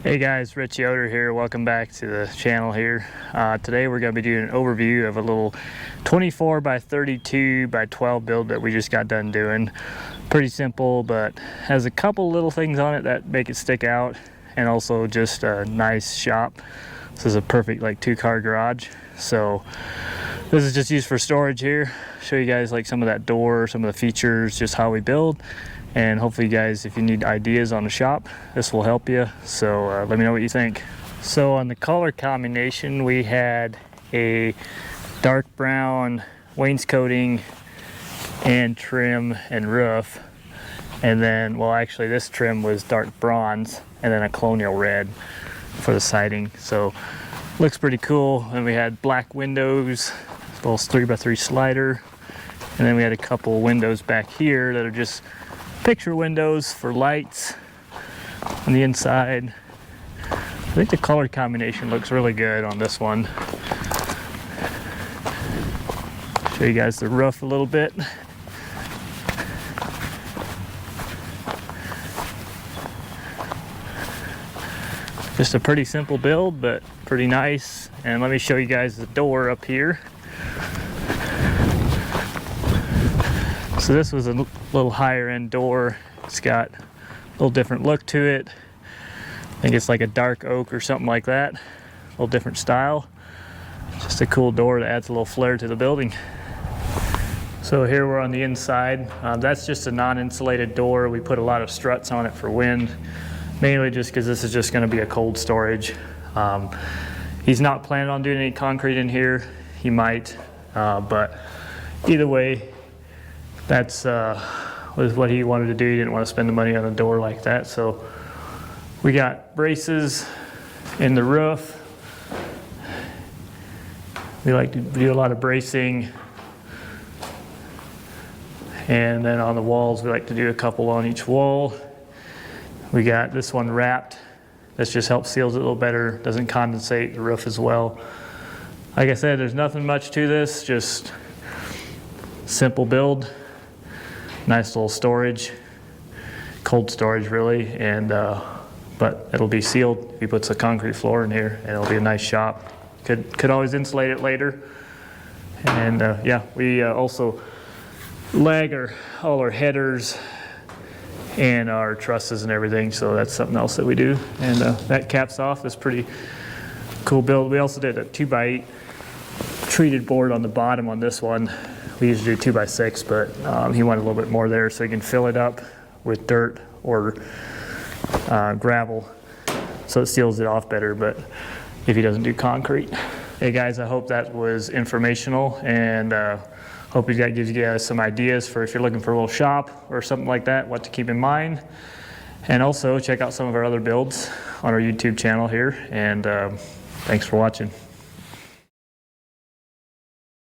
Hey guys, Rich Yoder here. Welcome back to the channel here. Today we're going to be doing an overview of a little 24 by 32 by 12 build that we just got done doing. Pretty simple, but has a couple little things on it that make it stick out, and also just a nice shop. This is a perfect like 2-car garage. So this is just used for storage here. Show you guys like some of that door, some of the features, just how we build. And hopefully you guys, if you need ideas on the shop, this will help you. So let me know what you think. So on the color combination, we had a dark brown wainscoting and trim and roof. And then, well, actually this trim was dark bronze and then a colonial red for the siding. So looks pretty cool. And we had black windows, a little 3x3 slider. And then we had a couple windows back here that are just picture windows for lights on the inside. I think the color combination looks really good on this one. Show you guys the roof a little bit. Just a pretty simple build, but pretty nice. And let me show you guys the door up here. So this was a little higher end door. It's got a little different look to it. I think it's like a dark oak or something like that. A little different style. Just a cool door that adds a little flair to the building. So here we're on the inside. That's just a non-insulated door. We put a lot of struts on it for wind, mainly just because this is just going to be a cold storage. He's not planning on doing any concrete in here. He might, but either way, that's was what he wanted to do. He didn't want to spend the money on a door like that. So we got braces in the roof. We like to do a lot of bracing. And then on the walls, we like to do a couple on each wall. We got this one wrapped. This just helps seals it a little better. Doesn't condensate the roof as well. Like I said, there's nothing much to this, just simple build. Nice little storage, cold storage really, and but it'll be sealed. He puts a concrete floor in here, and it'll be a nice shop. Could always insulate it later. And yeah, we also lag all our headers and our trusses and everything. So that's something else that we do. And that caps off this pretty cool build. We also did a 2x8 treated board on the bottom on this one. We usually do 2x6, but he wanted a little bit more there so he can fill it up with dirt or gravel so it seals it off better, but if he doesn't do concrete. Hey guys, I hope that was informational, and hope that gives you guys some ideas for if you're looking for a little shop or something like that, what to keep in mind. And also check out some of our other builds on our YouTube channel here, and thanks for watching.